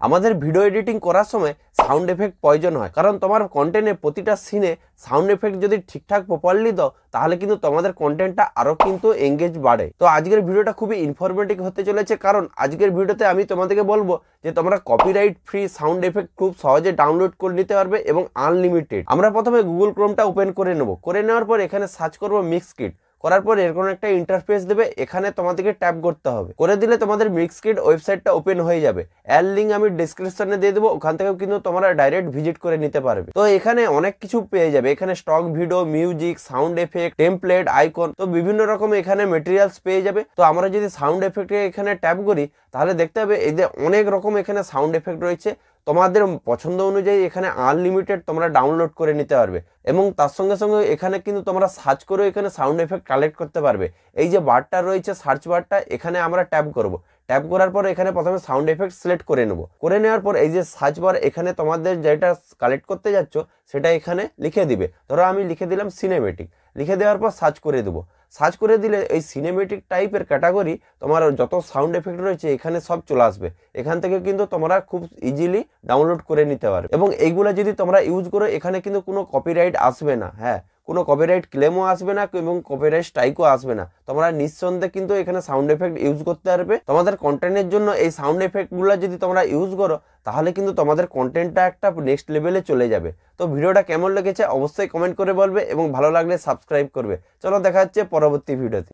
আমাদের video editing করার সময় সাউন্ড এফেক্ট প্রয়োজন হয়, কারণ তোমার কন্টেন্টের প্রতিটা সিনে সাউন্ড এফেক্ট যদি ঠিকঠাক প্রপারলি দাও তাহলে কিন্তু তোমাদের কন্টেন্টটা আরো কিন্তু এঙ্গেজ বাড়ে। তো আজকের ভিডিওটা খুবই ইনফরমেটিভ হতে চলেছে, কারণ আজকের ভিডিওতে আমি তোমাদেরকে বলবো যে তোমরা কপিরাইট ফ্রি সাউন্ড এফেক্ট খুব সহজে ডাউনলোড করে নিতে পারবে এবং আনলিমিটেড। আমরা প্রথমে গুগল ক্রোমটা ওপেন করে নেব। করে নেওয়ার পর এখানে সার্চ করব মিক্সকিট। করার পর এরকম একটা ইন্টারফেস দেবে, এখানে তোমাদেরকে ট্যাপ করতে হবে। করে দিলে তোমাদের মিক্সকিট ওয়েবসাইটটা ওপেন হয়ে যাবে। এর লিঙ্ক আমি ডেসক্রিপশনে দিয়ে দেবো, ওখান থেকেও কিন্তু তোমরা ডাইরেক্ট ভিজিট করে নিতে পারবে। তো এখানে অনেক কিছু পেয়ে যাবে, এখানে stock video, music, sound effect, template, icon, তো বিভিন্ন রকম এখানে মেটেরিয়ালস পেয়ে যাবে। তো আমরা যদি সাউন্ড এফেক্টে এখানে ট্যাপ করি তাহলে দেখতে হবে এই যে অনেক রকম এখানে সাউন্ড এফেক্ট রয়েছে। তোমাদের পছন্দ অনুযায়ী এখানে আনলিমিটেড তোমরা ডাউনলোড করে নিতে পারবে এবং তার সঙ্গে সঙ্গে এখানে কিন্তু তোমরা সার্চ করে এখানে সাউন্ড এফেক্ট কালেক্ট করতে পারবে। এই যে বারটা রয়েছে সার্চ বারটা, এখানে আমরা ট্যাপ করব। ট্যাপ করার পর এখানে প্রথমে সাউন্ড এফেক্ট সিলেক্ট করে নেব। করে নেওয়ার পর এই যে সার্চ বার, এখানে তোমাদের যেটা কালেক্ট করতে যাচ্ছ সেটা এখানে লিখে দিবে। ধরো আমি লিখে দিলাম সিনেমেটিক। লিখে দেওয়ার পর সার্চ করে দেবো। সার্চ করে দিলে এই সিনেমেটিক টাইপের ক্যাটাগরি তোমার যত সাউন্ড এফেক্ট রয়েছে এখানে সব চলে আসবে। এখান থেকে কিন্তু তোমরা খুব ইজিলি ডাউনলোড করে নিতে পারবে এবং এইগুলো যদি তোমরা ইউজ করো এখানে কিন্তু কোনো কপিরাইট আসবে না। হ্যাঁ, কোনো কপিরাইট ক্লেমও আসবে না এবং কপিরাইট স্ট্রাইকও আসবে না। তোমরা নিঃসন্দেহে কিন্তু এখানে সাউন্ড এফেক্ট ইউজ করতে পারবে। তোমাদের কন্টেন্টের জন্য এই সাউন্ড এফেক্টগুলো যদি তোমরা ইউজ করো তাহলে কিন্তু তোমাদের কন্টেন্টটা একটা নেক্সট লেভেলে চলে যাবে। তো ভিডিওটা কেমন লেগেছে অবশ্যই কমেন্ট করে বলবে এবং ভালো লাগলে সাবস্ক্রাইব করবে। চলো দেখা হচ্ছে পরবর্তী ভিডিওতে।